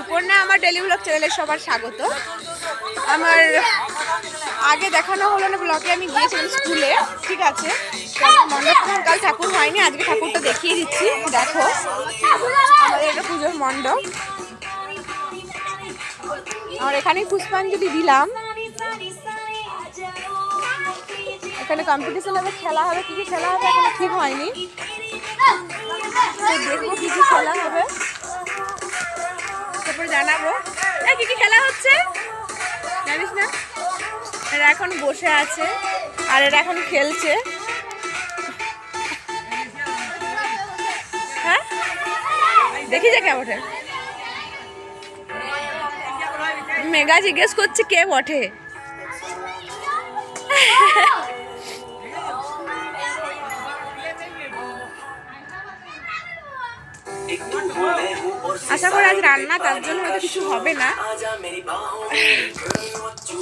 সুকন্যা আমার daily blog চ্যানেলে সবার স্বাগত। আমার আগে দেখানো হলো না ব্লগে, আমি গিয়েছিলাম স্কুলে, ঠিক আছে। মণ্ডপ কাল ঠাকুর হয়নি, আজকে ঠাকুরটা দেখিয়ে দিচ্ছি। দেখো আমাদের এটা পুজোর মণ্ডপ, আর এখানেই পুষ্পাঞ্জলি দিলাম। এখানে কম্পিটিশন হবে, খেলা হবে, কি কি খেলা হবে এখনো ঠিক হয়নি, দেখবো কি কি খেলা হবে, তারপরে জানাবো। কি কি খেলা হচ্ছে জানিস না? এরা এখন বসে আছে আর এরা এখন খেলছে। হ্যাঁ দেখি যে কে বটে। মেঘা জিজ্ঞেস করছে কে বটে। আশা করি আজ রান্না, তার জন্য হয়তো কিছু হবে না।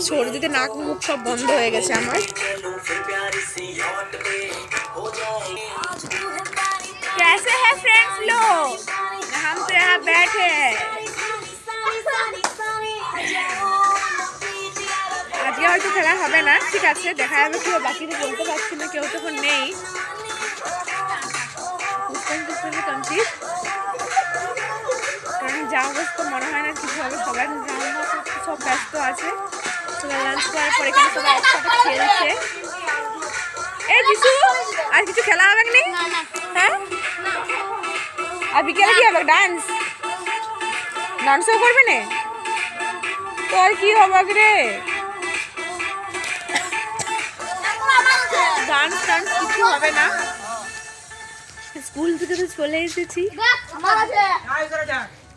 সর্দিতে নাক মুখ সব বন্ধ হয়ে গেছে আমার। कैसे है फ्रेंड्स लोग, हम तो यहाँ बैठे हैं। আজকে হয়তো খেলা হবে না, ঠিক আছে, দেখা যাবে। কেউ বাকিতে বলতে পারছি না, কেউ তখন নেই। কমপ্লিট, কারণ যা অবস্থা মনে হয় না কিছু হবে। সবাই সব ব্যস্ত আছে, সবাই লাঞ্চ করার পর এখানে সবাই একসাথে খেলছে। এই যিশু, আর কিছু খেলা হবে না? হ্যাঁ, আর বিকেলে কি হবে? ডান্স, ডান্সও করবে না তো আর কি হবে রে? ডান্স টান্স কিছু হবে না। স্কুল থেকে তো চলে এসেছি।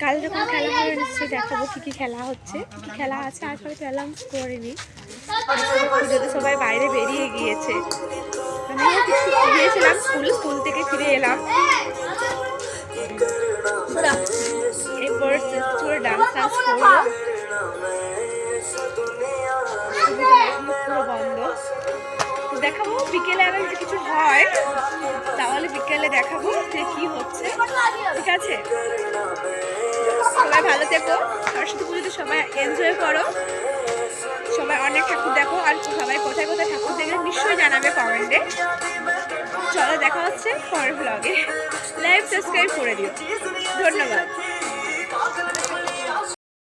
কাল যখন খেলা হবে নিশ্চয়ই দেখাবো কি কি খেলা হচ্ছে, কি কি খেলা আছে। আজ হয়তো অ্যানাউন্স করিনি, পুজোতে সবাই বাইরে বেরিয়ে গিয়েছে। আমিও কিছু গিয়েছিলাম স্কুল থেকে ফিরে এলাম। এরপর ডান্স টান্স করবো, পুরো বন্ধ। দেখাবো বিকেলে, আবার যদি কিছু হয় তাহলে বিকেলে দেখাবো যে কি হচ্ছে, ঠিক আছে। সবাই ভালো থেকো, সরস্বতী পুজোতে সবাই এনজয় করো, সবাই অনেক ঠাকুর দেখো। আর সবাই কোথায় কোথায় ঠাকুর দেখলে নিশ্চয়ই জানাবে কমেন্টে। চলো দেখা হচ্ছে পরের ব্লগে। লাইক সাবস্ক্রাইব করে দিও, ধন্যবাদ।